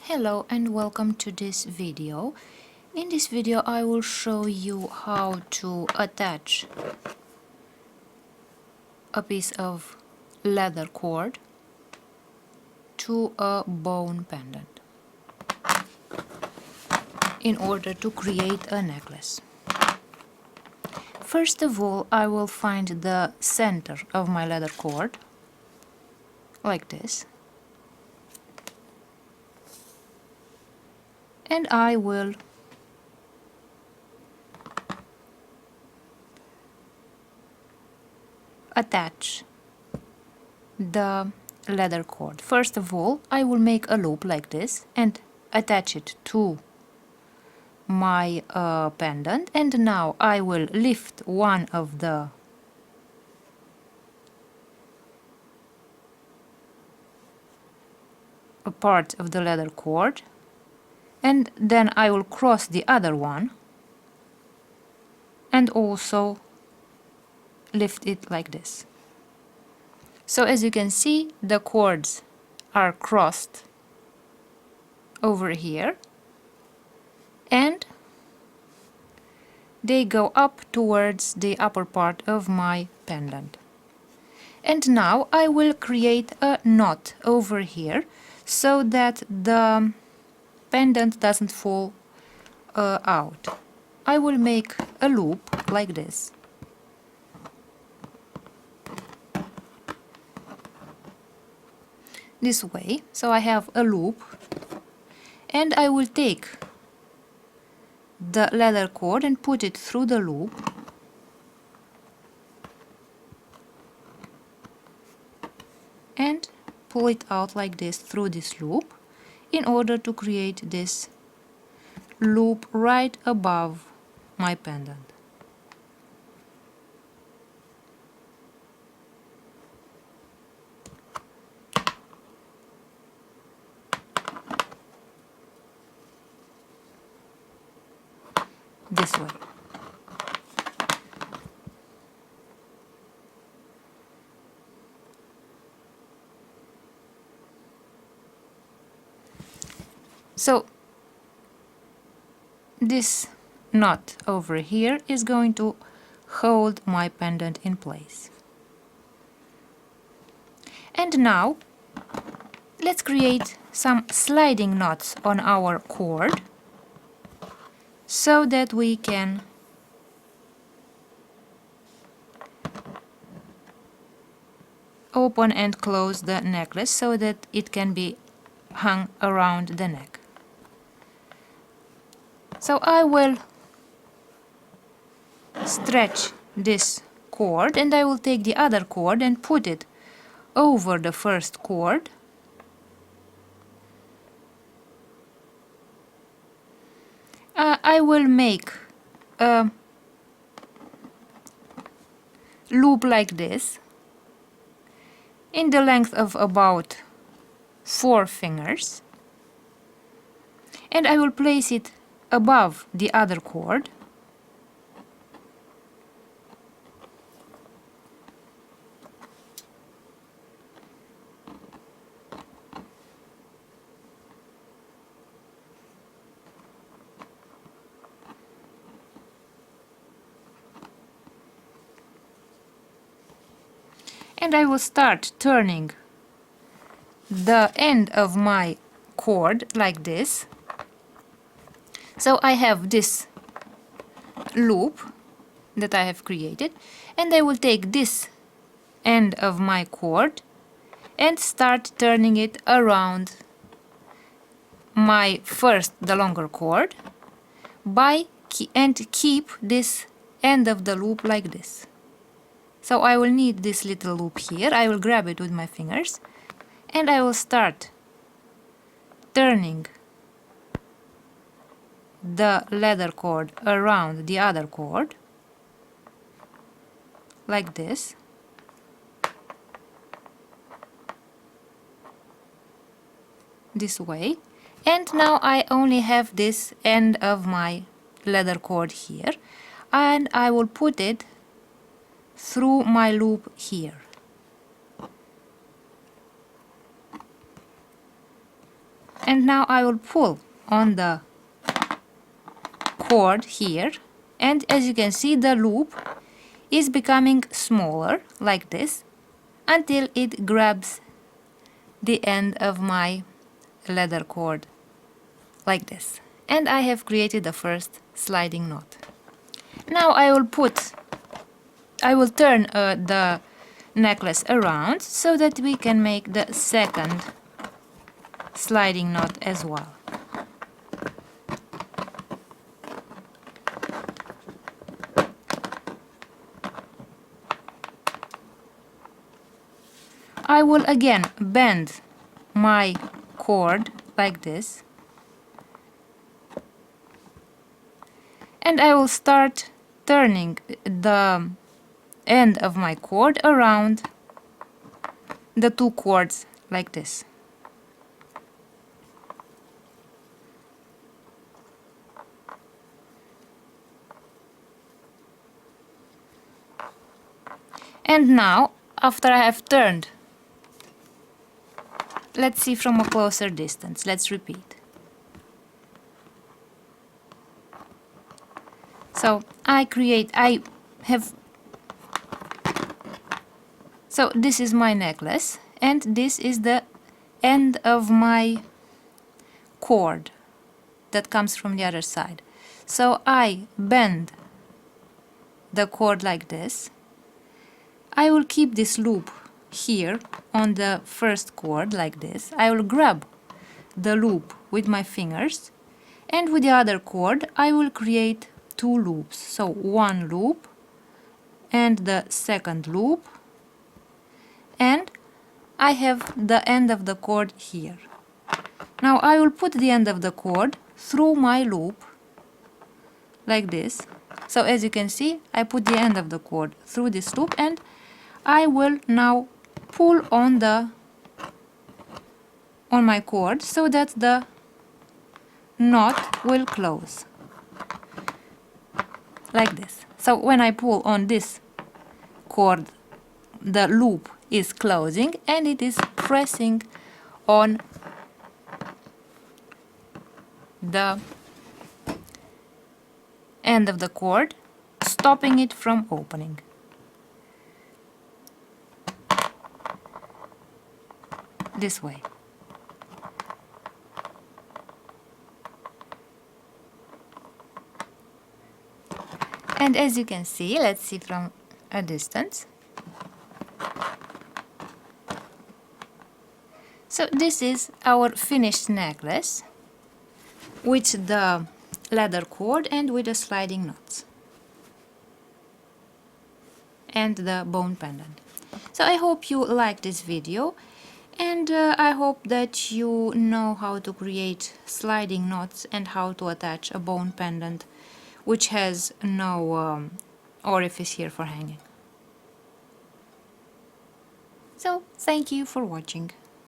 Hello and welcome to this video. In this video I will show you how to attach a piece of leather cord to a bone pendant in order to create a necklace. First of all, I will find the center of my leather cord like this, and I will attach the leather cord. First of all, I will make a loop like this and attach it to my pendant, and now I will lift one of the part of the leather cord, and then I will cross the other one and also lift it like this. So as you can see, the cords are crossed over here and they go up towards the upper part of my pendant. And now I will create a knot over here so that the pendant doesn't fall out. I will make a loop like this. This way, so I have a loop, and I will take the leather cord and put it through the loop, and pull it out like this through this loop in order to create this loop right above my pendant. This way. So this knot over here is going to hold my pendant in place. And now let's create some sliding knots on our cord so that we can open and close the necklace so that it can be hung around the neck. So I will stretch this cord, and I will take the other cord and put it over the first cord. I will make a loop like this in the length of about 4 fingers, and I will place it above the other cord. And I will start turning the end of my cord like this. So I have this loop that I have created, and I will take this end of my cord and start turning it around the longer cord and keep this end of the loop like this. So I will need this little loop here. I will grab it with my fingers and I will start turning the leather cord around the other cord like this. This way. And now I only have this end of my leather cord here, and I will put it through my loop here. And now I will pull on the cord here, and as you can see, the loop is becoming smaller like this until it grabs the end of my leather cord like this. And I have created the first sliding knot. Now I will turn the necklace around so that we can make the second sliding knot as well. I will again bend my cord like this, and I will start turning the end of my cord around the two cords like this. And now, after I have turned, let's see from a closer distance. Let's repeat. So so this is my necklace, and this is the end of my cord that comes from the other side. So I bend the cord like this. I will keep this loop here on the first cord like this. I will grab the loop with my fingers, and with the other cord I will create two loops. So one loop and the second loop, and I have the end of the cord here. Now I will put the end of the cord through my loop like this. So as you can see, I put the end of the cord through this loop, and I will now pull on my cord so that the knot will close like this. So when I pull on this cord, the loop is closing and it is pressing on the end of the cord, stopping it from opening. This way. And as you can see, let's see from a distance. So this is our finished necklace with the leather cord and with the sliding knots and the bone pendant. So I hope you liked this video, and I hope that you know how to create sliding knots and how to attach a bone pendant which has no orifice here for hanging. So thank you for watching.